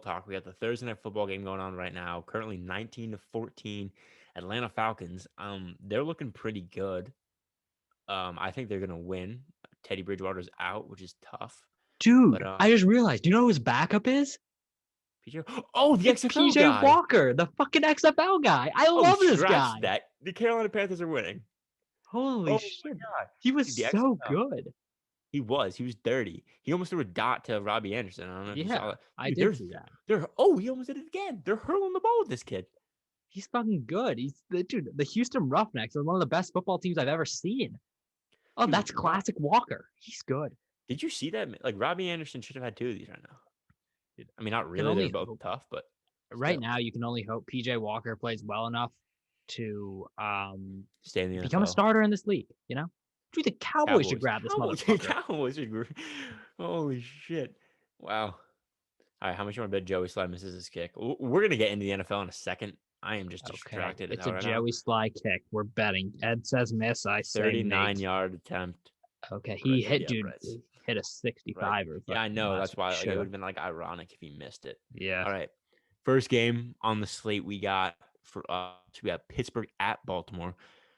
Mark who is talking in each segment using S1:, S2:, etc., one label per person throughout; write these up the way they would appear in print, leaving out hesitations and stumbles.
S1: talk. We got the Thursday night football game going on right now. Currently 19-14, Atlanta Falcons. They're looking pretty good. I think they're gonna win. Teddy Bridgewater's out, which is tough. But
S2: Dude, I just realized. Do you know who his backup is?
S1: PJ, oh, the
S2: It's
S1: XFL
S2: PJ
S1: guy.
S2: Walker, the fucking XFL guy. I
S1: Oh,
S2: love this
S1: scratch
S2: guy.
S1: that. The Carolina Panthers are winning.
S2: Holy
S1: Oh
S2: shit.
S1: my god,
S2: He was
S1: dude, the
S2: so
S1: XFL.
S2: good.
S1: He was dirty. He almost threw a dot to Robbie Anderson. I don't know if you saw
S2: Yeah,
S1: that.
S2: I
S1: Dude,
S2: did see that.
S1: he almost did it again. They're hurling the ball with this kid.
S2: He's fucking good. He's the dude. The Houston Roughnecks are one of the best football teams I've ever seen. Oh,
S1: Dude,
S2: that's classic Walker. He's good.
S1: did you see that? Like, Robbie Anderson should have had 2 of these right now.
S2: Dude,
S1: I mean, not
S2: can
S1: really. They're
S2: only
S1: both
S2: hope.
S1: tough, but
S2: Right
S1: still.
S2: now, you can only hope PJ Walker plays well enough to
S1: Stay in the
S2: become a
S1: NFL.
S2: starter in this league. You know, dude, the Cowboys should grab this motherfucker.
S1: Cowboys. Holy shit. Wow. All right, how much you want to bet Joey Slye misses his kick? We're going to get into the NFL in a second. I am just
S2: Okay,
S1: distracted
S2: it's
S1: now
S2: a
S1: right now.
S2: Joey Sly kick. We're betting. Ed says miss. I say make.
S1: 39-yard attempt.
S2: Okay,
S1: What do I
S2: he
S1: say?
S2: hit,
S1: Yeah,
S2: dude.
S1: Brett.
S2: He hit a
S1: Right.
S2: 65 or
S1: Yeah, I know.
S2: last
S1: That's why like, it
S2: should
S1: would
S2: have.
S1: have been like ironic if he missed it.
S2: Yeah.
S1: All right. First game on the slate we got for us. We got Pittsburgh at Baltimore.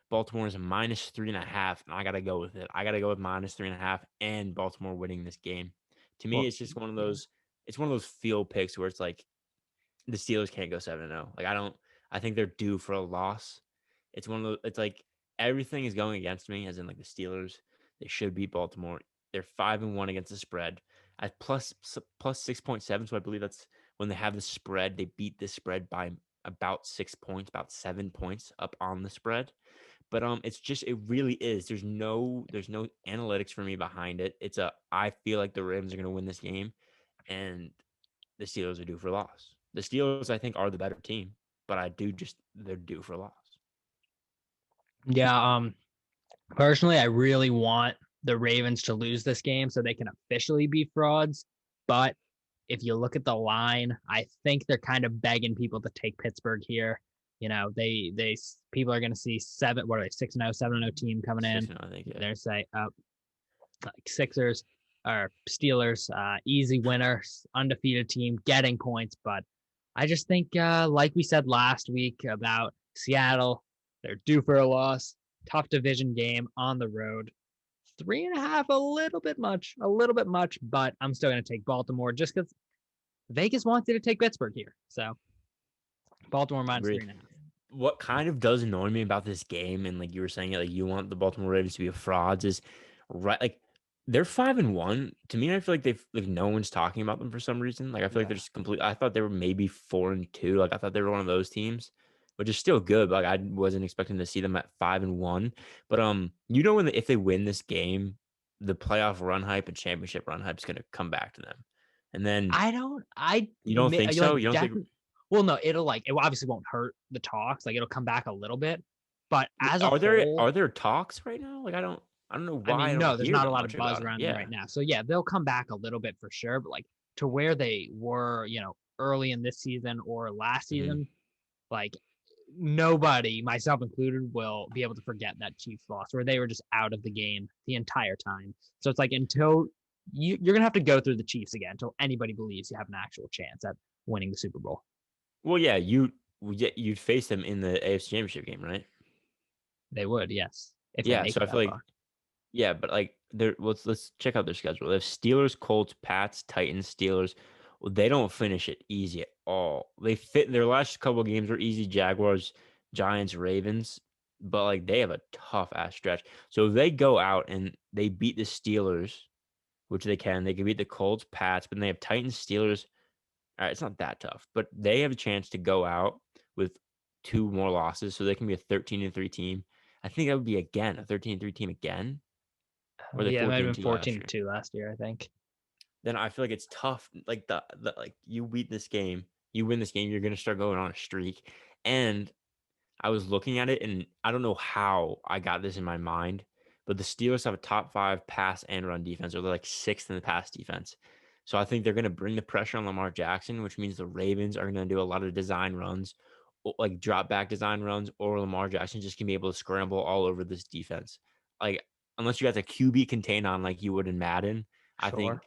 S1: Baltimore is a -3.5, and I gotta go with it. I gotta go with -3.5 and Baltimore winning this game. To me,
S2: Well,
S1: it's just one of
S2: yeah.
S1: those. It's one of those field picks where it's like the Steelers can't go 7-0. Like I don't. I think they're due for a loss. It's one of those. It's like everything is going against me, as in like the Steelers. They should beat Baltimore. They're 5-1 against the spread at plus 6.7. So I believe that's when they have the spread. They beat the spread by about 6 points, about 7 points up on the spread. But it's just it really is. There's no analytics for me behind it. I feel like the Ravens are going to win this game, and the Steelers are due for a loss. The Steelers, I think, are the better team, but they're due for a loss.
S2: Yeah. Personally, I really want the Ravens to lose this game so they can officially be frauds. But if you look at the line, I think they're kind of begging people to take Pittsburgh here. You know, they people are going to see seven. What are they? 6-0, 7-0 team coming in.
S1: 6-0, I think. Yeah.
S2: They're say like Sixers or Steelers, easy winners, undefeated team, getting points. But I just think, like we said last week about Seattle, they're due for a loss. Tough division game on the road. 3.5, a little bit much, but I'm still going to take Baltimore just because Vegas wanted to take Pittsburgh here. So Baltimore minus
S1: Agreed.
S2: 3.5.
S1: What kind of does annoy me about this game, and like you were saying, like you want the Baltimore Ravens to be a frauds, is right like they're 5-1. To me, I feel like they've like no one's talking about them for some reason. Like I feel like they're
S2: Yeah.
S1: just complete. I thought they were maybe 4-2. Like I thought they were one of those teams, which is still good. But like I wasn't expecting to see them at 5-1. But if they win this game, the playoff run hype and championship run hype is going to come back to them. And then
S2: I
S1: you don't think so?
S2: like
S1: You don't think?
S2: well, no, it obviously won't hurt the talks. Like it'll come back a little bit, but as a
S1: Are there
S2: whole,
S1: are there talks right now? Like I don't know
S2: I
S1: why I
S2: mean,
S1: don't
S2: no, there's
S1: hear
S2: not a
S1: that
S2: lot of
S1: much
S2: buzz
S1: about it.
S2: around them
S1: Yeah.
S2: right now. So yeah, they'll come back a little bit for sure, but like to where they were, early in this season or last
S1: Mhm.
S2: season, like nobody, myself included, will be able to forget that Chiefs loss where they were just out of the game the entire time. So it's like until you're gonna have to go through the Chiefs again until anybody believes you have an actual chance at winning the Super Bowl.
S1: Well, yeah, you'd face them in the AFC Championship game, right?
S2: They would, yes, if they
S1: Yeah,
S2: make
S1: so
S2: it
S1: I feel
S2: that
S1: like
S2: far.
S1: yeah, but like let's check out their schedule. They have Steelers, Colts, Pats, Titans, Steelers. Well, they don't finish it easy at all. They fit their last couple of games were easy. Jaguars, Giants, Ravens, but like they have a tough ass stretch. So if they go out and they beat the Steelers, which they can beat the Colts, Pats, but then they have Titans, Steelers. All right, it's not that tough, but they have a chance to go out with 2 more losses, so they can be a 13-3 team. I think that would be again a 13-3 team again, or they
S2: Yeah, it might have been
S1: 14-2 last
S2: 14
S1: year.
S2: 2 last year, I think.
S1: Then I feel like it's tough. Like the like you beat this game, you win this game, you're gonna start going on a streak. And I was looking at it, and I don't know how I got this in my mind, but the Steelers have a top 5 pass and run defense, or they're like 6th in the pass defense. So I think they're going to bring the pressure on Lamar Jackson, which means the Ravens are going to do a lot of design runs, like drop back design runs, or Lamar Jackson just can be able to scramble all over this defense. Like unless you got the QB contain on like you would in Madden, I
S2: Sure.
S1: think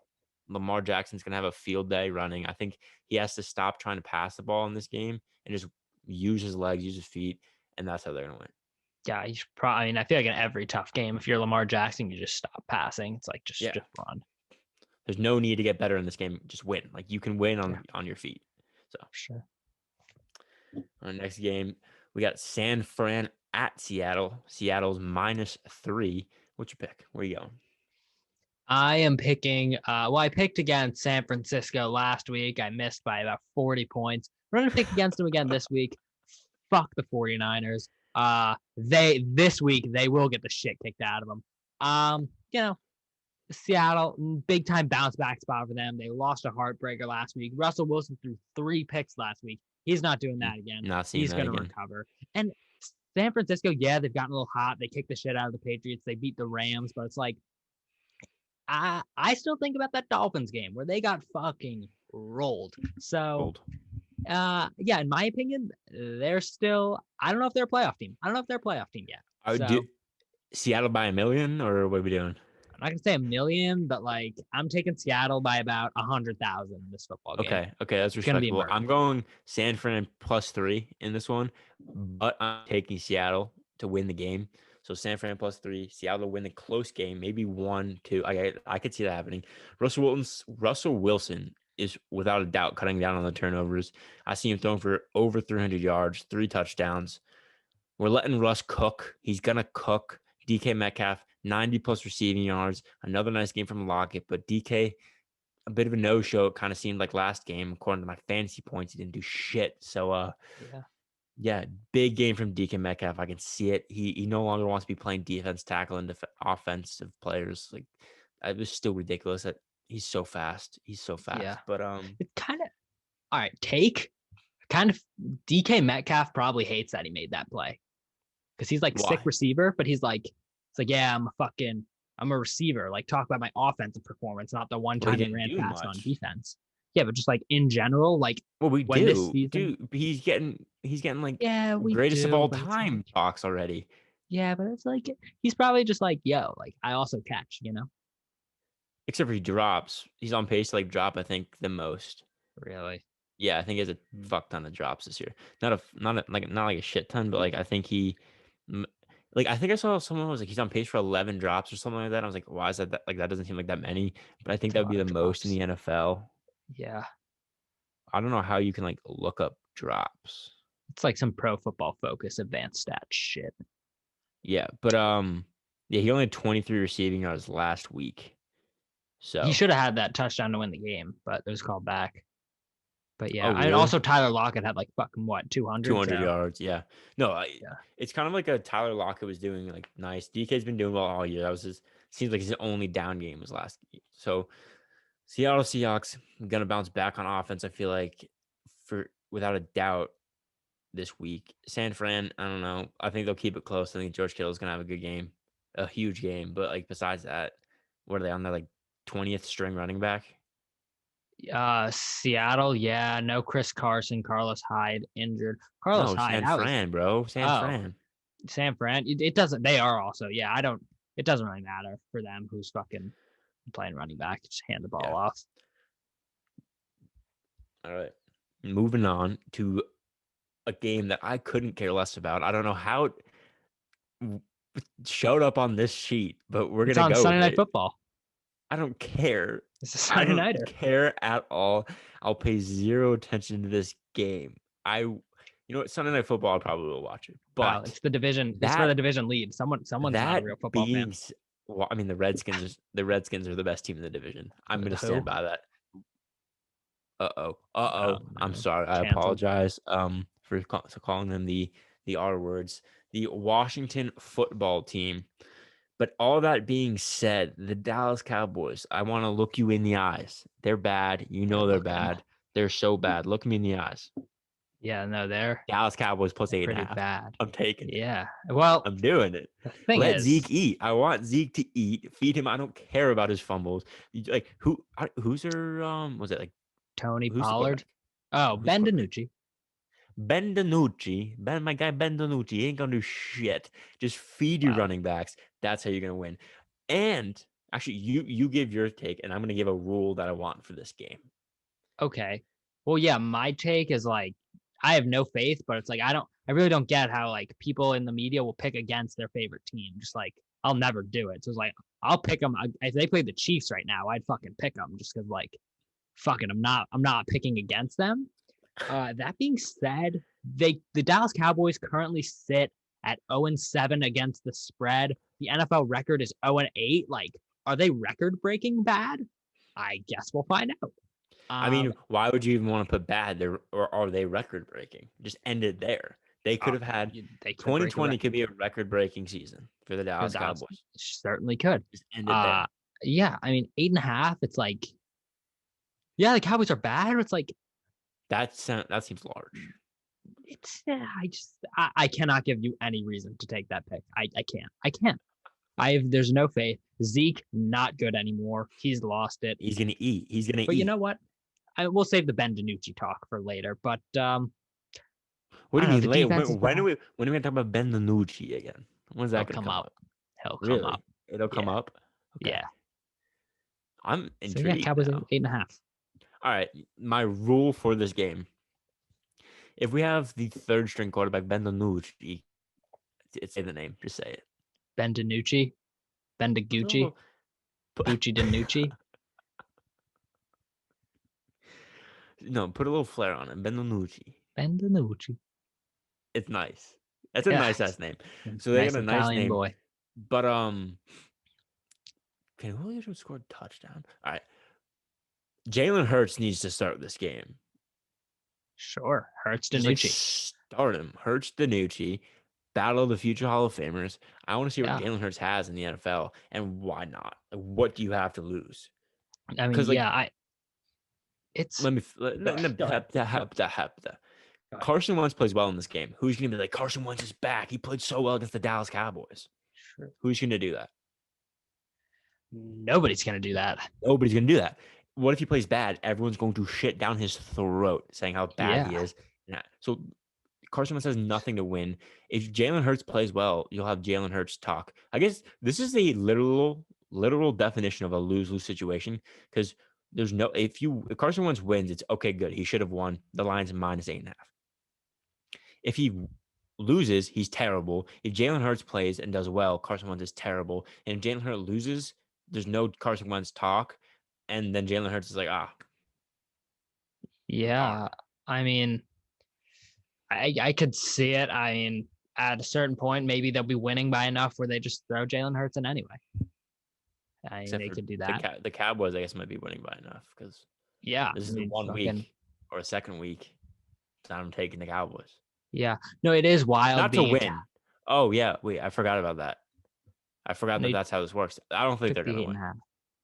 S1: Lamar Jackson's going to have a field day running. I think he has to stop trying to pass the ball in this game and just use his legs, use his feet, and that's how they're going to win.
S2: Yeah, you should probably. I mean, I feel like in every tough game, if you're Lamar Jackson, you just stop passing. It's like just
S1: Yeah.
S2: run.
S1: There's no need to get better in this game. Just win. Like you can win
S2: Yeah,
S1: on your feet. So
S2: sure.
S1: our next game, we got San Fran at Seattle. Seattle's -3. What's your pick? Where you going?
S2: I am picking. I picked against San Francisco last week. I missed by about 40 points. We're gonna pick against them again this week. Fuck the 49ers. This week they will get the shit kicked out of them. You know, Seattle, big time bounce back spot for them. They lost a heartbreaker last week. Russell Wilson threw 3 picks last week. He's not doing that again.
S1: Not seeing
S2: He's
S1: that
S2: going to
S1: again.
S2: recover. And San Francisco, yeah, they've gotten a little hot. They kicked the shit out of the Patriots. They beat the Rams, but it's like, I still think about that Dolphins game where they got fucking rolled. So, yeah, in my opinion, they're still, I don't know if they're a playoff team. I don't know if they're a playoff team yet.
S1: I would do Seattle by 1 million, or what are we doing?
S2: I'm not gonna say 1 million, but like I'm taking Seattle by about 100,000 in this football game.
S1: Okay, that's
S2: It's gonna be
S1: respectable.
S2: murder.
S1: I'm going San Fran +3 in this one, but I'm taking Seattle to win the game. So San Fran +3, Seattle to win the close game, maybe 1-2. I could see that happening. Russell Wilson is without a doubt cutting down on the turnovers. I see him throwing for over 300 yards, 3 touchdowns. We're letting Russ cook. He's gonna cook. DK Metcalf, 90+ receiving yards. Another nice game from Lockett, but DK, a bit of a no-show. It kind of seemed like last game, according to my fantasy points, he didn't do shit. So, yeah, big game from DK Metcalf. I can see it. He no longer wants to be playing defense tackle and offensive players. Like, it was still ridiculous that he's so fast. He's so fast.
S2: Yeah.
S1: But
S2: it kind of all right. Kind of DK Metcalf probably hates that he made that play because he's like
S1: why?
S2: sick receiver, but it's like, yeah, I'm a receiver. Like talk about my offensive performance, not the one time he ran fast on defense. Yeah, but just like in general, like
S1: we
S2: when
S1: do,
S2: this season,
S1: dude. He's getting like
S2: we
S1: greatest
S2: do,
S1: of all
S2: but
S1: time
S2: like,
S1: talks already.
S2: Yeah, but it's like he's probably just like, yo, like I also catch,
S1: Except for he drops. He's on pace to like drop, I think, the most.
S2: Really?
S1: Yeah, I think he has a fuck ton of drops this year. Not like a shit ton, but like I think I think I saw someone was like he's on pace for 11 drops or something like that. I was like, why is that? Like that doesn't seem like that many, but I think that would be the most in the NFL.
S2: Yeah.
S1: I don't know how you can like look up drops.
S2: It's like some Pro Football Focus advanced stats shit.
S1: Yeah, but yeah, he only had 23 receiving yards last week. So
S2: he should have had that touchdown to win the game, but it was called back. But yeah,
S1: really?
S2: and also Tyler Lockett had like fucking what 200
S1: yards. Yeah, no, it's kind of like a Tyler Lockett was doing like nice. DK's been doing well all year. That was seems like his only down game was last game. So Seattle Seahawks gonna bounce back on offense. I feel like without a doubt this week. San Fran, I don't know. I think they'll keep it close. I think George Kittle's gonna have a good game, a huge game. But like besides that, what are they on their like 20th string running back?
S2: Seattle, yeah, no Chris Carson, Carlos Hyde injured. Carlos Hyde,
S1: San Fran, bro. Fran.
S2: San Fran. It doesn't. They are also, yeah. I don't. It doesn't really matter for them who's fucking playing running back. Just hand the ball off.
S1: All right, moving on to a game that I couldn't care less about. I don't know how it showed up on this sheet, but we're gonna go
S2: Sunday Night Football.
S1: I don't care.
S2: It's a Sunday nighter.
S1: I don't care at all. I'll pay zero attention to this game. You know what? Sunday Night Football, I probably will watch it. But
S2: it's the division. It's for the division lead. Someone's not a real football fan.
S1: Well, I mean, the Redskins are the best team in the division. I'm going to stand by that. Oh, no. I'm sorry. I apologize. For calling them the R words. The Washington football team. But all that being said, the Dallas Cowboys, I want to look you in the eyes. They're bad. You know they're bad. They're so bad. Look me in the eyes.
S2: Yeah, no, they're
S1: Dallas Cowboys plus 8.5.
S2: Pretty bad.
S1: I'm taking it.
S2: Yeah. Well,
S1: I'm doing it. Let Zeke eat. I want Zeke to eat. Feed him. I don't care about his fumbles. Like who's their was it like
S2: Tony Pollard? Oh, Ben DiNucci.
S1: My guy Ben DiNucci ain't gonna do shit. Just feed your running backs. That's how you're gonna win. And Actually, you give your take, and I'm gonna give a rule that I want for this game.
S2: Okay. Well, yeah, my take is like I have no faith, but it's like I really don't get how like people in the media will pick against their favorite team. Just like I'll never do it. So it's like I'll pick them if they play the Chiefs right now. I'd fucking pick them just because like fucking I'm not picking against them. That being said, the Dallas Cowboys currently sit at 0-7 against the spread. The NFL record is 0-8. Like, are they record breaking bad? I guess we'll find out.
S1: I
S2: Um,
S1: mean, why would you even want to put bad there, or are they record breaking? Just end it there. They could have had
S2: they could break a
S1: 2020
S2: record.
S1: could be a record breaking season for the
S2: The
S1: Dallas
S2: Dallas
S1: Cowboys.
S2: certainly could.
S1: Just end it
S2: Uh,
S1: there.
S2: yeah, I mean 8.5. It's like, yeah, the Cowboys are bad. Or it's like
S1: That seems large.
S2: it's I cannot give you any reason to take that pick. I can't. There's no faith. Zeke not good anymore. He's lost it.
S1: He's gonna eat. He's gonna
S2: But you know
S1: eat.
S2: what? We'll save the Ben DiNucci talk for later. But
S1: What
S2: I
S1: do
S2: don't
S1: you
S2: know.
S1: mean
S2: The
S1: later?
S2: defense is bad.
S1: When are we gonna talk about Ben DiNucci again? When's
S2: He'll
S1: that gonna
S2: come
S1: come
S2: up.
S1: up?
S2: He'll come up.
S1: Really? It'll come
S2: Yeah,
S1: up? Okay.
S2: yeah.
S1: I'm
S2: So yeah,
S1: intrigued
S2: Cowboys
S1: now.
S2: 8.5.
S1: All right. My rule for this game. If we have the third string quarterback, Ben DiNucci, say the name. Just say it.
S2: Ben DiNucci, Ben
S1: Put a
S2: DiGucci,
S1: little,
S2: Gucci DiNucci,
S1: no, put a little flair on it. Ben DiNucci.
S2: Ben DiNucci.
S1: It's nice. That's a
S2: Yeah,
S1: nice ass name. So they got
S2: nice
S1: a nice
S2: Italian
S1: name.
S2: boy.
S1: But can Julio Jones score a touchdown? All right. Jalen Hurts needs to start this game.
S2: Sure, Hurts
S1: Just like
S2: DiNucci.
S1: start him. Hurts DiNucci, battle of the future Hall of Famers. I want to see what
S2: Yeah,
S1: Jalen Hurts has in the NFL, and why not? Like, what do you have to lose?
S2: I mean,
S1: Because like,
S2: yeah, it's
S1: let me
S2: go ahead.
S1: Carson Wentz plays well in this game. Who's gonna be like Carson Wentz is back? He played so well against the Dallas Cowboys.
S2: Sure.
S1: Who's gonna do that?
S2: Nobody's gonna do that.
S1: Nobody's gonna do that. What if he plays bad? Everyone's going to shit down his throat, saying how bad he
S2: Yeah,
S1: is. So Carson Wentz has nothing to win. If Jalen Hurts plays well, you'll have Jalen Hurts talk. I guess this is a literal definition of a lose-lose situation because there's no if Carson Wentz wins, it's okay, good. He should have won. The line's -8.5. If he loses, he's terrible. If Jalen Hurts plays and does well, Carson Wentz is terrible. And if Jalen Hurts loses, there's no Carson Wentz talk. And then Jalen Hurts is like,
S2: yeah.
S1: darn.
S2: I mean, I could see it. I mean, at a certain point, maybe they'll be winning by enough where they just throw Jalen Hurts in anyway. I mean,
S1: Except
S2: they
S1: for
S2: could do that.
S1: the Cowboys, I guess, might be winning by enough because
S2: Yeah,
S1: this
S2: I
S1: is the
S2: mean,
S1: one
S2: fucking
S1: week or a second week that I'm taking the Cowboys.
S2: yeah. No, it is wild
S1: Not to
S2: being a
S1: win. Oh, yeah. Wait, I forgot about that. I forgot that
S2: They
S1: that's how this works. I don't think
S2: took
S1: they're
S2: the
S1: going
S2: eight
S1: to
S2: and
S1: win.
S2: a half.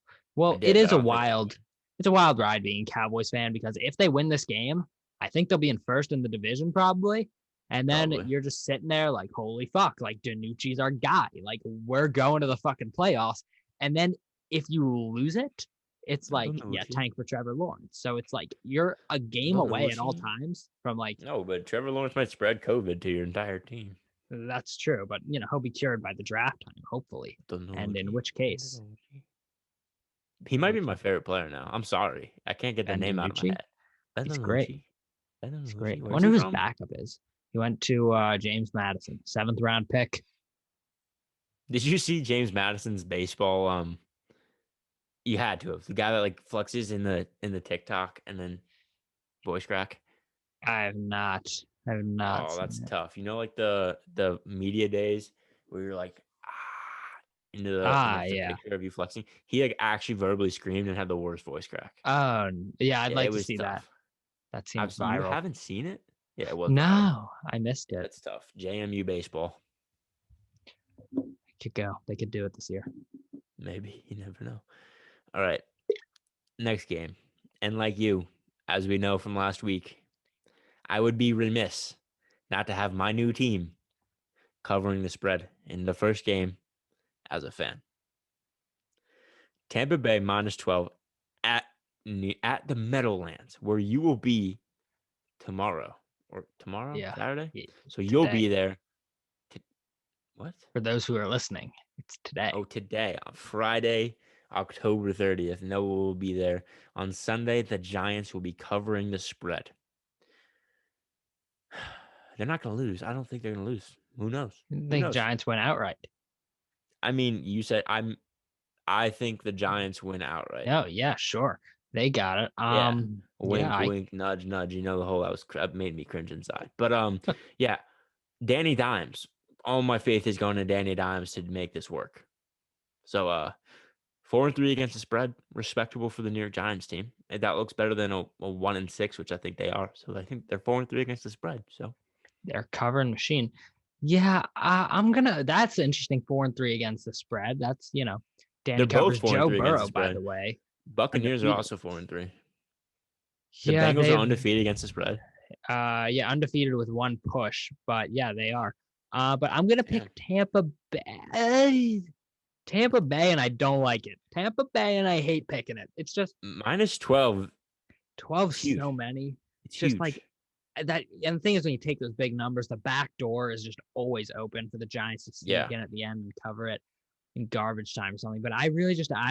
S1: I
S2: Well, it
S1: did, but
S2: is
S1: I
S2: a
S1: don't think they're going to win.
S2: it's a wild ride being a Cowboys fan because if they win this game, I think they'll be in first in the division probably. And then
S1: Probably.
S2: you're just sitting there like, holy fuck, like DiNucci's our guy. Like we're going to the fucking playoffs. And then if you lose it, it's like, yeah, tank for Trevor Lawrence. So it's like you're a game away at all times from like.
S1: No, but Trevor Lawrence might spread COVID to your entire team.
S2: That's true, but he'll be cured by the draft time, hopefully. And in which case,
S1: He might be my favorite player now. I'm sorry. I can't get the
S2: Ben
S1: name out of my
S2: DiNucci,
S1: head. Ben
S2: he's great.
S1: DiNucci. Ben
S2: He's
S1: DiNucci.
S2: great. I
S1: Where's
S2: wonder
S1: he
S2: who his
S1: from?
S2: backup is. He went to James Madison, 7th-round pick.
S1: Did you see James Madison's baseball? You had to have the guy that like flexes in the TikTok and then voice crack.
S2: I have not. I have not
S1: Oh,
S2: seen
S1: that's
S2: it.
S1: tough. You know, like the media days where you're like into the
S2: Yeah.
S1: picture of you flexing. He like actually verbally screamed and had the worst voice crack.
S2: Oh, yeah. I'd
S1: Yeah,
S2: like
S1: it
S2: to
S1: was
S2: see that.
S1: tough.
S2: That seems
S1: You
S2: viral.
S1: haven't seen it? Yeah, it was viral.
S2: No, I missed it.
S1: That's tough. JMU baseball.
S2: Could go. They could do it this year.
S1: Maybe. You never know. All right. Next game. And like you, as we know from last week, I would be remiss not to have my new team covering the spread in the first game as a fan. Tampa Bay -12 at the Meadowlands, where you will be tomorrow
S2: Yeah.
S1: Saturday.
S2: Yeah,
S1: So you'll
S2: today.
S1: be there. What?
S2: For those who are listening, it's today.
S1: Oh, today on Friday, October 30th. Noah will be there. On Sunday, the Giants will be covering the spread. They're not going to lose. I don't think they're going to lose. Who knows?
S2: I
S1: Who
S2: think
S1: knows?
S2: Giants went outright.
S1: I mean, you said I think the Giants win outright.
S2: Oh yeah, sure. They got it.
S1: Yeah.
S2: Yeah,
S1: Wink, wink, nudge, nudge. You know the whole that made me cringe inside. But yeah, Danny Dimes. All my faith is going to Danny Dimes to make this work. So 4-3 against the spread, respectable for the New York Giants team. And that looks better than a 1-6, which I think they are. So I think they're 4-3 against the spread. So
S2: they're covering machine. Yeah, I'm gonna. That's interesting. 4-3 against the spread. That's
S1: they're
S2: Danny
S1: both
S2: covers
S1: four and
S2: Joe
S1: three against the
S2: Burrow, by
S1: spread.
S2: the way,
S1: Buccaneers are
S2: undefeated.
S1: also 4-3. The
S2: Yeah,
S1: Bengals are
S2: they've
S1: undefeated against the spread.
S2: yeah, undefeated with one push, but yeah, they are. But I'm gonna
S1: Yeah.
S2: pick Tampa Bay. Tampa Bay, and I don't like it. Tampa Bay, and I hate picking it. It's just
S1: -12.
S2: 12
S1: It's huge.
S2: so many.
S1: It's
S2: Just like
S1: huge.
S2: that. And the thing is, when you take those big numbers, the back door is just always open for the Giants to sneak
S1: Yeah.
S2: in at the end and cover it in garbage time or something. But I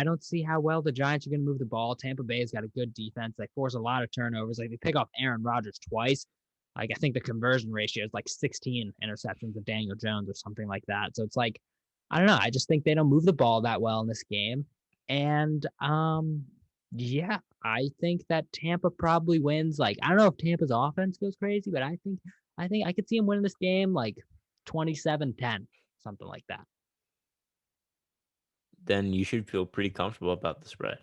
S2: don't see how well the Giants are going to move the ball. Tampa Bay's got a good defense. They force a lot of turnovers. Like they pick off Aaron Rodgers twice. Like I think the conversion ratio is like 16 interceptions of Daniel Jones or something like that. So it's like, I don't know. I just think they don't move the ball that well in this game. And yeah, I think that Tampa probably wins. Like I don't know if Tampa's offense goes crazy, but I think I could see him winning this game like 27-10, something like that.
S1: Then you should feel pretty comfortable about the spread.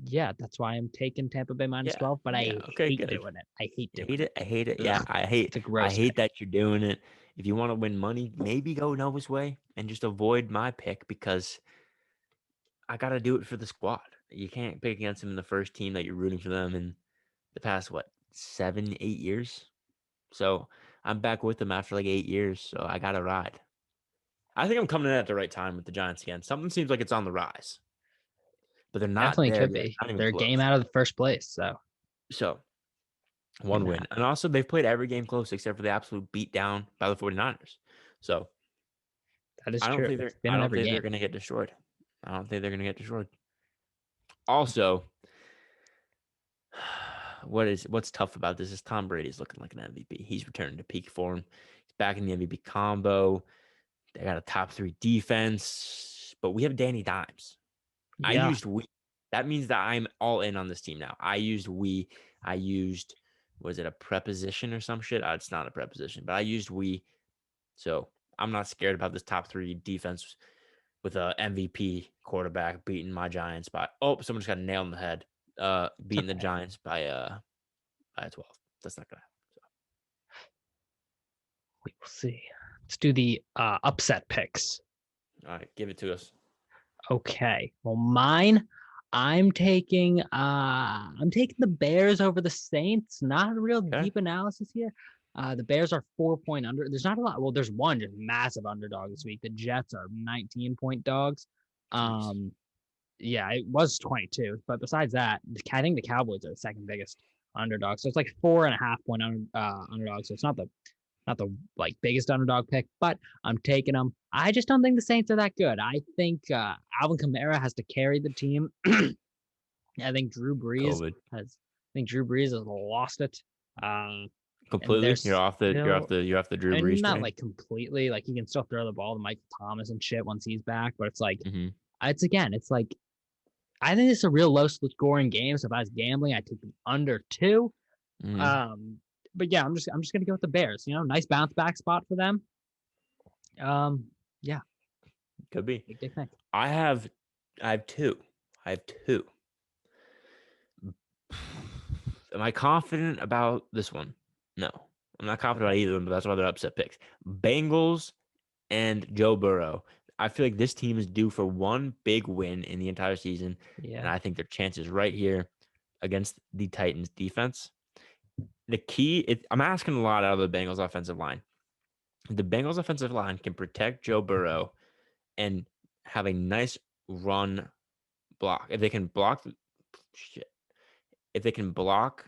S2: Yeah, that's why I'm taking Tampa Bay minus
S1: Yeah.
S2: 12, but
S1: Yeah.
S2: I
S1: Okay.
S2: hate
S1: Good.
S2: doing it. I hate
S1: I
S2: doing
S1: hate
S2: it.
S1: it. I hate it. Yeah.
S2: Ugh, it's a
S1: I
S2: gross
S1: hate
S2: thing.
S1: that you're doing it. If you want to win money, maybe go Noah's way and just avoid my pick because I got to do it for the squad. You can't pick against them in the first team that you're rooting for them in the past, what, 7, 8 years? So I'm back with them after like 8 years. So I got to ride. I think I'm coming in at the right time with the Giants again. Something seems like it's on the rise, but they're not
S2: Definitely
S1: there
S2: could
S1: yet.
S2: be.
S1: Not even
S2: They're a game
S1: close.
S2: out of the first place. So
S1: So one
S2: nah,
S1: win. And also, they've played every game close except for the absolute beat down by the 49ers. So
S2: that is
S1: I don't
S2: true.
S1: think
S2: It's
S1: they're
S2: been
S1: I
S2: in
S1: don't
S2: every
S1: think they're
S2: game.
S1: gonna get destroyed. I don't think they're gonna get destroyed. Also, what's tough about this is Tom Brady's looking like an MVP. He's returning to peak form. He's back in the MVP combo. They got a top 3 defense, but we have Danny Dimes. I
S2: Yeah.
S1: used we. That means that I'm all in on this team now. I used we. I used, was it a preposition or some shit? It's not a preposition, but I used we. So I'm not scared about this top 3 defense with a MVP quarterback beating my Giants by, oh, someone just got a nail in the head.
S2: It's
S1: Beating the
S2: okay.
S1: Giants by 12. That's not gonna
S2: We will see. Let's do the upset picks.
S1: happen. All right, give it to us.
S2: Okay. Well, mine, I'm taking the Bears over the Saints. Not a real
S1: Okay.
S2: deep analysis here. The Bears are 4-point under. There's not a lot. Well, there's one just massive underdog this week. The Jets are 19-point dogs.
S1: Jeez.
S2: Yeah, it was 22, but besides that, I think the Cowboys are the second biggest underdog. So it's like 4.5 point underdog. So it's not the like biggest underdog pick, but I'm taking them. I just don't think the Saints are that good. I think Alvin Kamara has to carry the team. I think Drew Brees
S1: COVID.
S2: has lost it. And
S1: Completely.
S2: they're
S1: You're off the you're off
S2: still,
S1: the you're off the Drew
S2: and
S1: Brees
S2: not
S1: train.
S2: like completely, like he can still throw the ball to Michael Thomas and shit once he's back, but it's like,
S1: Mm-hmm.
S2: it's like, I think it's a real low scoring game. So if I was gambling, I'd take the under 2.
S1: Mm-hmm.
S2: But yeah, I'm just gonna go with the Bears. Nice bounce back spot for them. Yeah,
S1: Could be.
S2: big thing.
S1: I have two. I have two. Am I confident about this one? No. I'm not confident about either of them, but that's why they're upset picks. Bengals and Joe Burrow. I feel like this team is due for one big win in the entire season, and
S2: Yeah,
S1: I think their chances right here against the Titans defense. The key, I'm asking a lot out of the Bengals offensive line. The Bengals offensive line can protect Joe Burrow and have a nice run block. If they can block, if they can block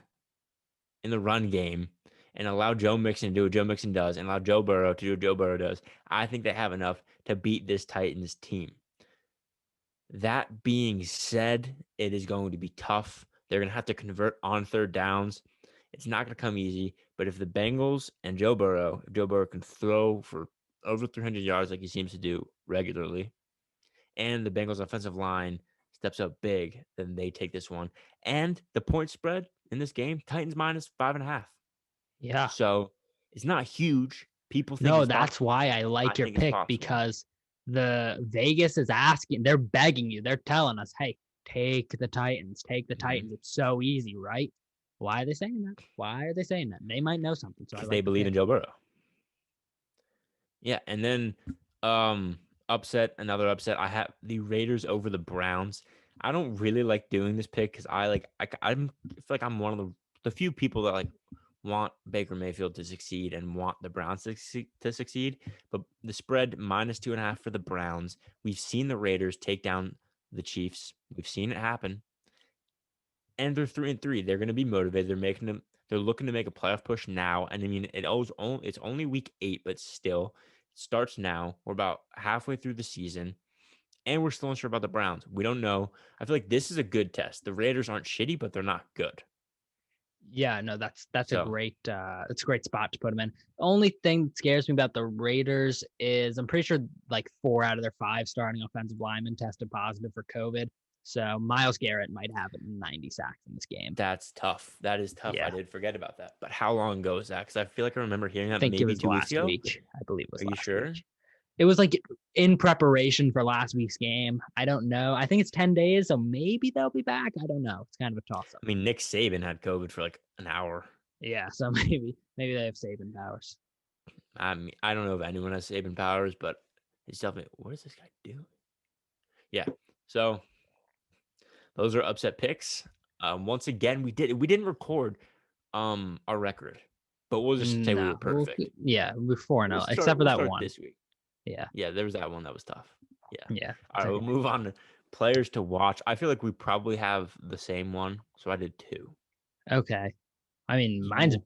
S1: in the run game and allow Joe Mixon to do what Joe Mixon does and allow Joe Burrow to do what Joe Burrow does, I think they have enough to beat this Titans team. That being said, it is going to be tough. They're going to have to convert on third downs. It's not going to come easy. But if the Bengals and if Joe Burrow can throw for over 300 yards like he seems to do regularly, and the Bengals offensive line steps up big, then they take this one. And the point spread in this game, Titans minus 5.5.
S2: Yeah.
S1: So it's not huge. People think
S2: No,
S1: it's
S2: that's
S1: possible.
S2: why I
S1: I
S2: like your
S1: think it's
S2: pick
S1: possible.
S2: because the Vegas is asking, they're begging you, they're telling us, hey, take the Titans, take the
S1: Mhm.
S2: Titans. It's so easy, right? Why are they saying that? Why are they saying that? They might know something, so I
S1: Because they
S2: like the
S1: believe in
S2: pick.
S1: Joe Burrow. Yeah, and then another upset. I have the Raiders over the Browns. I don't really like doing this pick because I feel like I'm one of the few people that like want Baker Mayfield to succeed and want the Browns to succeed. But the spread minus 2.5 for the Browns. We've seen the Raiders take down the Chiefs. We've seen it happen, and they're 3-3. They're going to be motivated. They're looking to make a playoff push now. And I mean, it's only week 8, but still, it starts now. We're about halfway through the season, and we're still unsure about the Browns. We don't know. I feel like this is a good test. The Raiders aren't shitty, but they're not good.
S2: Yeah, no, that's a
S1: So
S2: great it's a great spot to put them in. Only thing that scares me about the Raiders is I'm pretty sure like 4 out of their 5 starting offensive linemen tested positive for COVID. So Miles Garrett might have 90 sacks in this game.
S1: that's tough. That is tough. I
S2: Yeah,
S1: did forget about that. But how long ago is that? Because I feel like I remember hearing
S2: I
S1: that
S2: think it
S1: maybe
S2: was
S1: 2 weeks
S2: last
S1: ago.
S2: week. I believe it was
S1: Are you
S2: last
S1: sure?
S2: week. It was like in preparation for last week's game. I don't know. I think it's 10 days, so maybe they'll be back. I don't know. It's kind of a toss up.
S1: I mean, Nick Saban had COVID for like an hour.
S2: Yeah, so maybe they have saving powers.
S1: I don't know if anyone has Saban powers, but it's definitely what does this guy do? Yeah. So those are upset picks. Once again, we didn't record our record, but we'll just say we
S2: No,
S1: were perfect.
S2: yeah, we're 4-0, except for
S1: We'll
S2: that
S1: start
S2: one.
S1: this week.
S2: Yeah,
S1: Yeah, there was that one that was tough. Yeah.
S2: yeah,
S1: All
S2: it's
S1: right, we'll
S2: okay.
S1: move on to players to watch. I feel like we probably have the same one, so I did 2.
S2: Okay. I mean, mine's
S1: You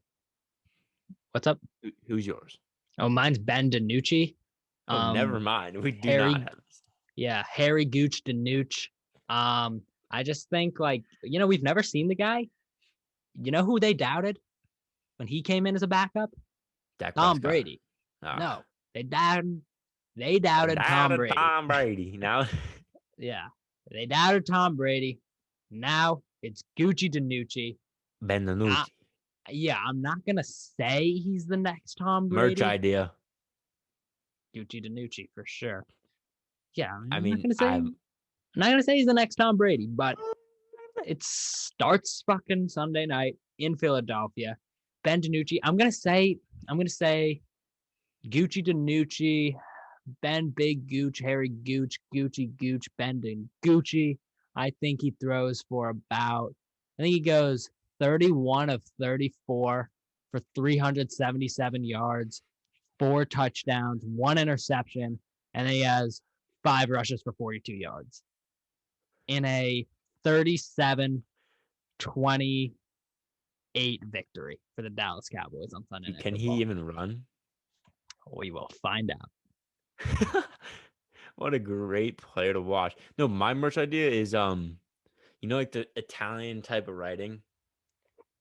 S2: what's up?
S1: who's yours?
S2: Oh, mine's Ben DiNucci.
S1: Oh, never
S2: Um,
S1: mind. We do not
S2: Harry,
S1: have this.
S2: yeah, Harry Gooch DiNucci. I just think like we've never seen the guy. You know who they doubted when he came in as a backup?
S1: Dak
S2: Tom
S1: Prescott.
S2: Brady.
S1: Ah,
S2: No, they doubted. They doubted Tom
S1: that
S2: Brady.
S1: Tom Brady. Now
S2: Yeah, they doubted Tom Brady. Now it's Gucci DiNucci.
S1: Ben
S2: Uh,
S1: DiNucci.
S2: yeah, I'm not gonna say he's the next Tom
S1: Merch
S2: Brady.
S1: idea.
S2: Gucci DiNucci for sure. Yeah,
S1: I
S2: I'm not
S1: mean,
S2: gonna say he's the next Tom Brady, but it starts fucking Sunday night in Philadelphia. Ben DiNucci. I'm gonna say Gucci DiNucci, Ben Big Gooch, Harry Gooch, Gucci Gooch, Ben Gucci. I think he throws for about. I think he goes 31 of 34 for 377 yards, 4 touchdowns, 1 interception, and then he has 5 rushes for 42 yards in a 37-28 victory for the Dallas Cowboys on Sunday Night
S1: can he
S2: Football.
S1: even run?
S2: We will find out.
S1: What a great player to watch. No, my merch idea is like the Italian type of writing.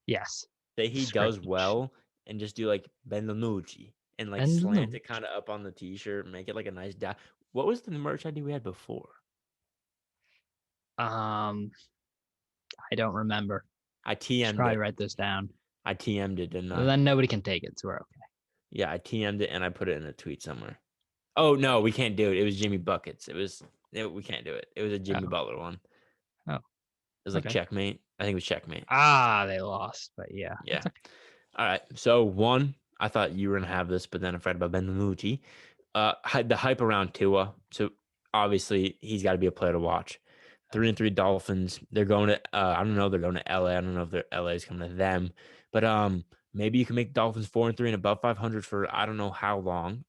S2: Yes,
S1: Say he does
S2: strange.
S1: well and just do like Benvenuti and like
S2: And
S1: slant it kind of up on the t-shirt, make it like a nice dot. What was the merch idea we had before?
S2: I don't remember.
S1: I
S2: Should
S1: TM'd
S2: probably
S1: it.
S2: write this down.
S1: I TM'd it, didn't I?
S2: Then nobody can take it, so we're okay.
S1: Yeah, I TM'd it and I put it in a tweet somewhere. Oh no, we can't do it. It was Jimmy Buckets. We can't do it. It was a Jimmy
S2: Oh,
S1: Butler one. It
S2: oh,
S1: was like
S2: okay.
S1: checkmate. I think it was checkmate.
S2: They lost, but yeah,
S1: Yeah.
S2: it's okay.
S1: All right. So one, I thought you were gonna have this, but then I read about Benvenuti. The hype around Tua. So obviously he's got to be a player to watch. 3-3 Dolphins. They're going to. I don't know. They're going to LA. I don't know if their LA is coming to them, but maybe you can make Dolphins 4-3 and above 500 for I don't know how long.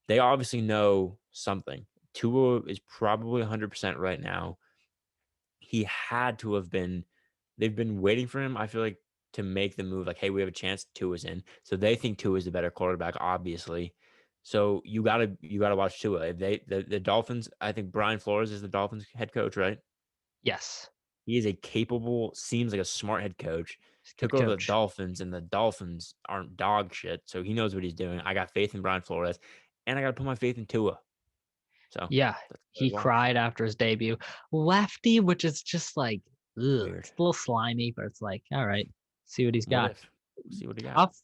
S1: They obviously know something. Tua is probably 100% right now. He had to have been. They've been waiting for him. I feel like to make the move. Like, hey, we have a chance. Tua's in, so they think Tua is the better quarterback. Obviously, So you gotta watch Tua. If the Dolphins, I think Brian Flores is the Dolphins head coach, right?
S2: Yes.
S1: He is a capable, seems like a smart head coach.
S2: He's a
S1: Took
S2: good
S1: over the
S2: coach.
S1: Dolphins, and the Dolphins aren't dog shit, so he knows what he's doing. I got faith in Brian Flores, and I got to put my faith in Tua. So
S2: Yeah.
S1: that's what
S2: He
S1: I watch.
S2: cried after his debut. Lefty, which is just like, ugh,
S1: Weird.
S2: it's a little slimy, but it's like, all right, see what he's
S1: What
S2: got.
S1: if? We'll see what he got.
S2: Tough,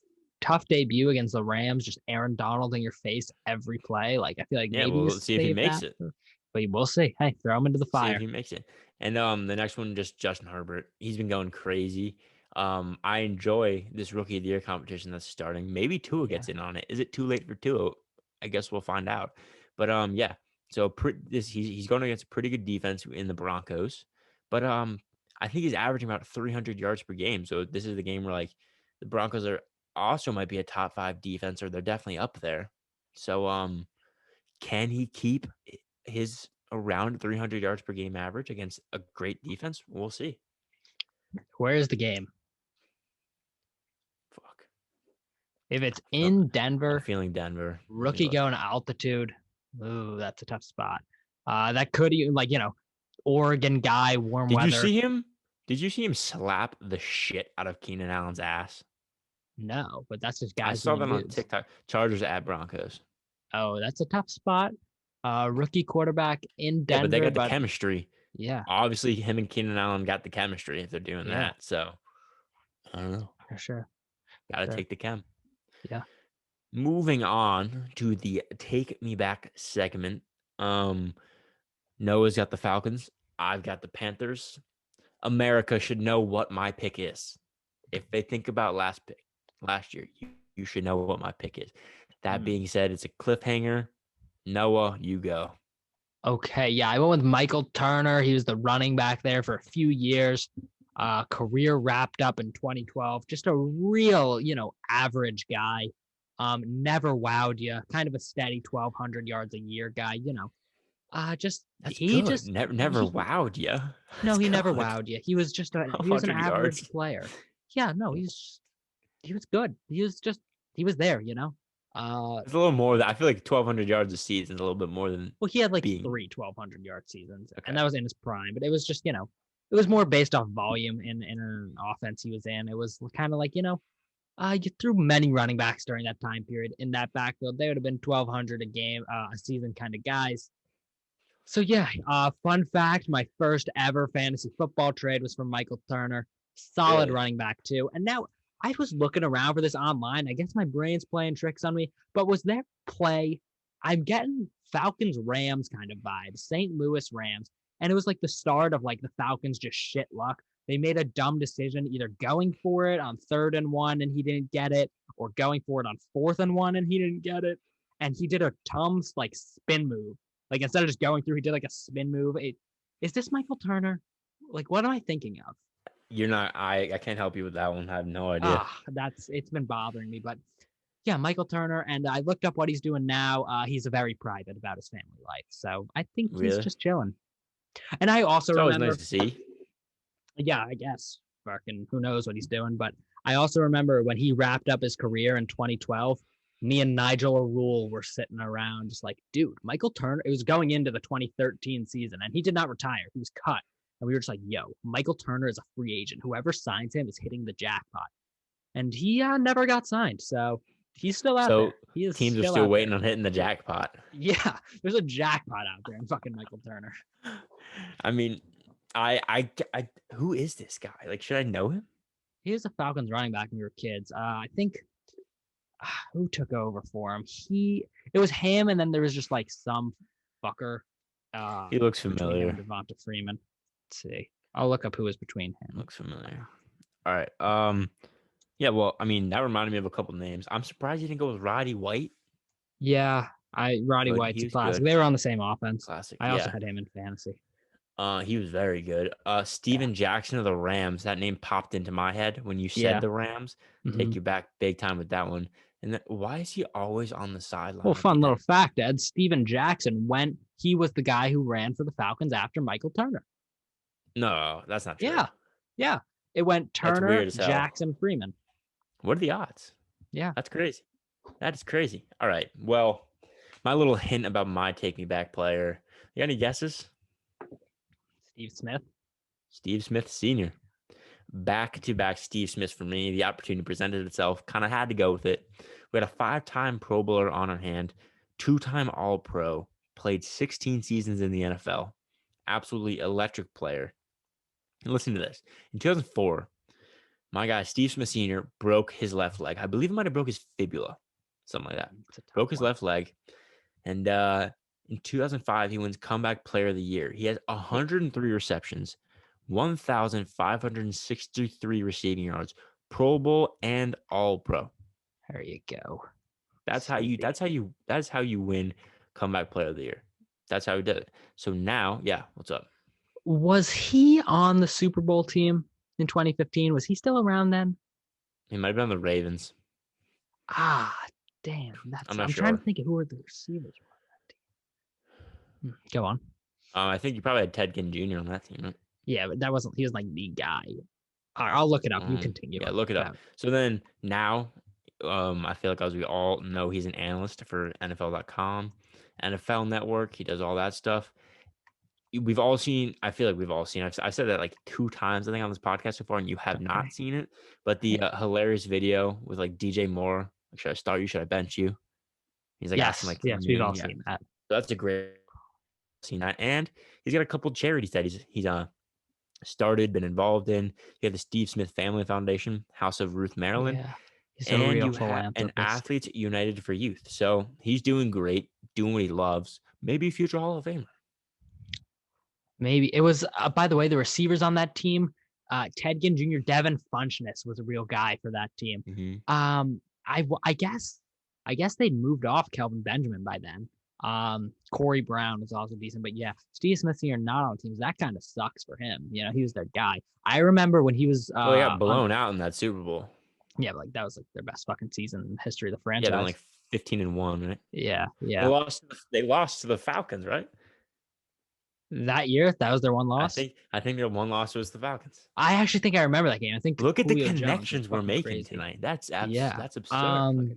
S2: tough debut against the Rams. Just Aaron Donald in your face every play. Like I feel like
S1: Yeah,
S2: maybe you
S1: well, let's see if he
S2: save
S1: makes
S2: that,
S1: it.
S2: but we'll see. Hey, throw him into the
S1: See if
S2: fire.
S1: he makes it. And the next one, just Justin Herbert. He's been going crazy. I enjoy this rookie of the year competition that's starting. Maybe Tua
S2: Yeah.
S1: gets in on it. Is it too late for Tua? I guess we'll find out. But yeah. So he's going against a pretty good defense in the Broncos. But I think he's averaging about 300 yards per game. So this is the game where like the Broncos are also might be a top 5 defense, or they're definitely up there. So can he keep his around 300 yards per game average against a great defense? We'll see.
S2: Where is the game?
S1: Fuck.
S2: If it's
S1: No,
S2: in
S1: I'm
S2: Denver,
S1: feeling Denver. Let me
S2: rookie
S1: look.
S2: going to altitude. Ooh, that's a tough spot. That could even like Oregon guy, warm
S1: Did you
S2: weather.
S1: see him? Did you see him slap the shit out of Keenan Allen's ass?
S2: No, but that's just
S1: I
S2: guys
S1: saw
S2: being
S1: that on
S2: dudes.
S1: TikTok. Chargers at Broncos.
S2: Oh, that's a tough spot. Rookie quarterback in
S1: Yeah, but they
S2: Denver,
S1: got the
S2: but
S1: chemistry.
S2: yeah,
S1: Obviously, him and Keenan Allen got the chemistry if they're doing
S2: yeah,
S1: that. So I don't know.
S2: for sure, for
S1: Got to
S2: sure.
S1: take the chem.
S2: Yeah.
S1: Moving on to the Take Me Back segment. Um, Noah's got the Falcons. I've got the Panthers. America should know what my pick is. If they think about last year, you should know what my pick is. That
S2: Hmm.
S1: being said, it's a cliffhanger. Noah, you go.
S2: Okay, yeah, I went with Michael Turner. He was the running back there for a few years. Career wrapped up in 2012. Just a real, average guy. Never wowed you. Kind of a steady 1,200 yards a year guy. Just
S1: That's
S2: he
S1: good.
S2: just
S1: Never
S2: he
S1: wowed you.
S2: no,
S1: That's
S2: he never
S1: good.
S2: wowed you. He was just he was an
S1: 100
S2: average
S1: yards.
S2: player. Yeah, no, he was good. He was there.
S1: It's a little more than I feel like 1,200 yards a season is a little bit more than
S2: Well, he had like
S1: being
S2: 1,200 yard seasons, and
S1: okay.
S2: that was in his prime. But it was just, it was more based off volume in an offense he was in. It was kind of like, you threw many running backs during that time period in that backfield. They would have been 1,200 a game, a season kind of guys. So yeah, fun fact: my first ever fantasy football trade was from Michael Turner, solid
S1: Really?
S2: running back too. And now I was looking around for this online. I guess my brain's playing tricks on me, but was there play? I'm getting Falcons Rams kind of vibes, St. Louis Rams, and it was like the start of like the Falcons just shit luck. They made a dumb decision, either going for it on 3rd and 1 and he didn't get it, or going for it on 4th and 1 and he didn't get it. And he did a Tums like spin move, like instead of just going through, he did like a spin move. Is this Michael Turner? Like, what am I thinking of?
S1: You're not I can't help you with that one. I have no idea.
S2: It's been bothering me. But yeah, Michael Turner. And I looked up what he's doing now. He's very private about his family life. So I think he's
S1: Really?
S2: just chilling. And I also
S1: It's always nice
S2: remember,
S1: to see.
S2: yeah, I guess, fucking who knows what he's doing. But I also remember when he wrapped up his career in 2012, me and Nigel O'Rule were sitting around just like, dude, Michael Turner, it was going into the 2013 season and he did not retire. He was cut. And we were just like, yo, Michael Turner is a free agent. Whoever signs him is hitting the jackpot. And he never got signed. So he's still out
S1: So
S2: there. He is
S1: teams are
S2: still
S1: still
S2: out
S1: waiting
S2: there.
S1: on hitting the jackpot.
S2: Yeah, there's a jackpot out there in fucking Michael Turner.
S1: I mean, I who is this guy? Like, should I know him?
S2: He was a Falcons running back when we were kids. I think who took over for him? It was him, and then there was just like some fucker
S1: He looks
S2: between him and
S1: familiar.
S2: Devonta Freeman. Let's see. I'll look up who was between him.
S1: Looks familiar. All right. Yeah, well, I mean, that reminded me of a couple names. I'm surprised you didn't go with Roddy White,
S2: Yeah, Roddy
S1: but
S2: White's
S1: he
S2: a
S1: was
S2: classic.
S1: good.
S2: They were on the same offense.
S1: Classic.
S2: I also
S1: Yeah.
S2: had him in fantasy.
S1: He was very good.
S2: Yeah,
S1: Steven Jackson of the Rams. That name popped into my head when you said
S2: yeah.
S1: the Rams.
S2: Hmm.
S1: Take you back big time with that one. And then why is he always on the
S2: Well,
S1: sideline at
S2: fun
S1: the
S2: little
S1: end?
S2: fact, Ed. Steven Jackson went. He was the guy who ran for the Falcons after Michael Turner.
S1: No, that's not true.
S2: Yeah, yeah. It went
S1: That's weird
S2: Turner,
S1: as hell.
S2: Jackson, Freeman.
S1: What are the odds?
S2: Yeah.
S1: That's crazy. That is crazy. All right. Well, my little hint about my take me back player. You got any guesses?
S2: Steve Smith.
S1: Steve Smith Sr. Back to back Steve Smiths for me. The opportunity presented itself. Kind of had to go with it. We had a 5-time Pro Bowler on our hand, 2-time All Pro, played 16 seasons in the NFL. Absolutely electric player. And listen to this. In 2004, my guy Steve Smith Sr. broke his left leg. I believe he might have broke his fibula, something like that.
S2: It's a tough
S1: Broke his
S2: one.
S1: left leg. And in 2005, he wins Comeback Player of the Year. He has 103 receptions, 1,563 receiving yards, Pro Bowl and All Pro.
S2: There you go.
S1: That's how you.
S2: Stevie.
S1: That's how you win Comeback Player of the Year. That's how he did it. So now, yeah, what's up?
S2: Was he on the Super Bowl team in 2015? Was he still around then?
S1: He might have been on the Ravens.
S2: Ah, damn.
S1: I'm not
S2: I'm trying to
S1: sure.
S2: think of who were the receivers on that team. Go on.
S1: I think you probably had Ted Ginn Jr. on that team, right?
S2: Yeah, but he was like the guy. All right, I'll look it up. You continue.
S1: Yeah, look it up. So then now, I feel like as we all know, he's an analyst for NFL.com, NFL Network. He does all that stuff. We've all seen. I feel like we've all seen. I've said that like 2 times I think on this podcast so far, and you have not seen it. But the hilarious video with like DJ Moore. Like, should I start you? Should I bench you? He's like asking like,
S2: yes, we've all seen that.
S1: So that's a great seen that, and he's got a couple charities that he's started, been involved in. You have the Steve Smith Family Foundation, House of Ruth Maryland,
S2: Yeah, he's a
S1: and
S2: real
S1: you have an
S2: philanthropist.
S1: Athletes United for Youth. So he's doing great, doing what he loves. Maybe future Hall of Famer.
S2: Maybe it was. By the way, the receivers on that team, Ted Ginn Jr., Devin Funchess was a real guy for that team.
S1: Mm-hmm.
S2: I guess they'd moved off Kelvin Benjamin by then. Corey Brown was also decent, but yeah, Steve Smith Sr. not on teams. That kind of sucks for him. You know, he was their guy. I remember when he was.
S1: Well, they got blown out in that Super Bowl.
S2: Yeah, but like that was like their best fucking season in the history of the franchise.
S1: Yeah, they're like 15-1, right?
S2: Yeah.
S1: They lost to the Falcons, right?
S2: That year, that was their one loss.
S1: I think their one loss was the Falcons.
S2: I actually think I remember that game. I think
S1: look at
S2: Julio
S1: the connections we're making
S2: crazy
S1: tonight. That's absurd.
S2: Yeah.
S1: Look at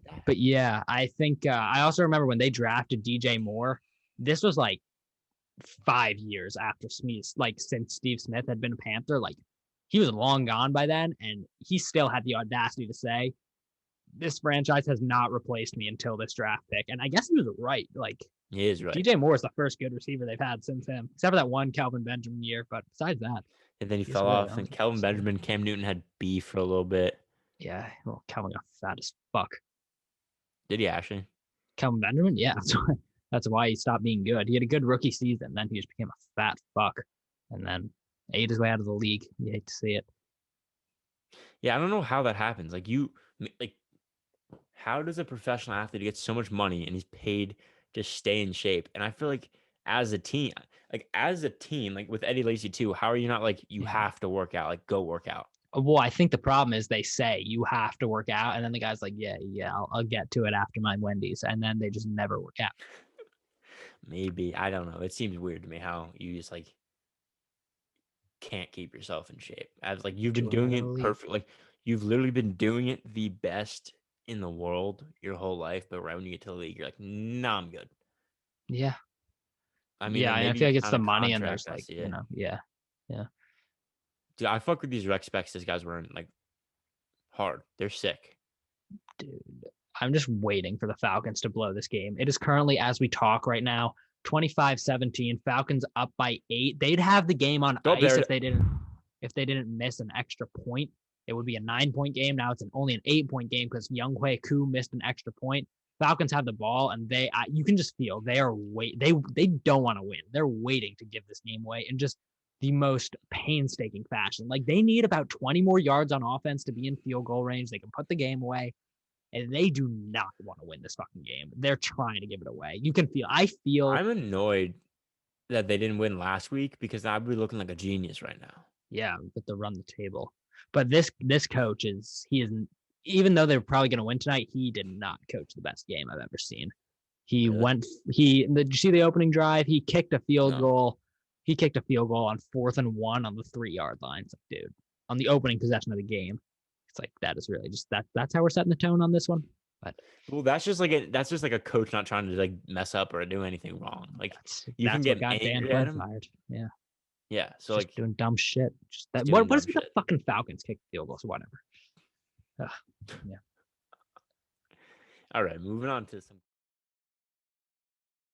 S1: that.
S2: But yeah, I think I also remember when they drafted DJ Moore. This was like 5 years after Smith, like since Steve Smith had been a Panther. Like he was long gone by then, and he still had the audacity to say, "This franchise has not replaced me until this draft pick." And I guess he was right. Like
S1: he is right.
S2: DJ Moore is the first good receiver they've had since him, except for that one Kelvin Benjamin year. But besides that,
S1: and then he fell off. And Kelvin Benjamin, Cam Newton had beef for a little bit.
S2: Yeah, well, Kelvin got fat as fuck.
S1: Did he actually?
S2: Kelvin Benjamin, yeah, that's why he stopped being good. He had a good rookie season, then he just became a fat fuck, and then ate his way out of the league. You hate to see it.
S1: Yeah, I don't know how that happens. Like how does a professional athlete get so much money and he's paid to stay in shape? And I feel like as a team, like with Eddie Lacy too, how are you not like you have to work out? Like go work out.
S2: Well, I think the problem is they say you have to work out, and then the guy's like, yeah, I'll get to it after my Wendy's, and then they just never work out.
S1: Maybe, I don't know. It seems weird to me how you just like can't keep yourself in shape. As like you've been doing it perfect. Like you've literally been doing it the best in the world your whole life, but right when you get to the league, you're like, nah, I'm good.
S2: Yeah.
S1: I mean,
S2: yeah, I feel like it's the money, and there's like, yeah.
S1: Dude, I fuck with these rec specs this guy's wearing like hard. They're sick.
S2: Dude, I'm just waiting for the Falcons to blow this game. It is currently, as we talk right now, 25-17. Falcons up by 8. They'd have the game on ice if they didn't miss an extra point. It would be a 9-point game. Now it's only an 8-point game because Younghoe Koo missed an extra point. Falcons have the ball, and you can just feel they don't want to win. They're waiting to give this game away in just the most painstaking fashion. Like they need about 20 more yards on offense to be in field goal range. They can put the game away, and they do not want to win this fucking game. They're trying to give it away. You can feel. I'm
S1: annoyed that they didn't win last week because I'd be looking like a genius right now.
S2: Yeah, but they run the table. But this coach even though they're probably going to win tonight, he did not coach the best game I've ever seen. Did you see the opening drive? He kicked a field goal. He kicked a field goal on 4th and 1 on the 3-yard line. It's like, dude, on the opening possession of the game. It's like, that is really just that's how we're setting the tone on this one. But
S1: Well, that's just like a coach not trying to like mess up or do anything wrong. Like you can
S2: that's what
S1: get
S2: got Dan
S1: angry at
S2: Quinn
S1: him.
S2: fired. Yeah,
S1: Yeah. So
S2: just
S1: like
S2: doing dumb shit. Just
S1: he's
S2: that.
S1: doing
S2: What
S1: dumb
S2: is with the
S1: shit.
S2: fucking Falcons kick field goals or whatever? Ugh, yeah.
S1: All right, moving on to some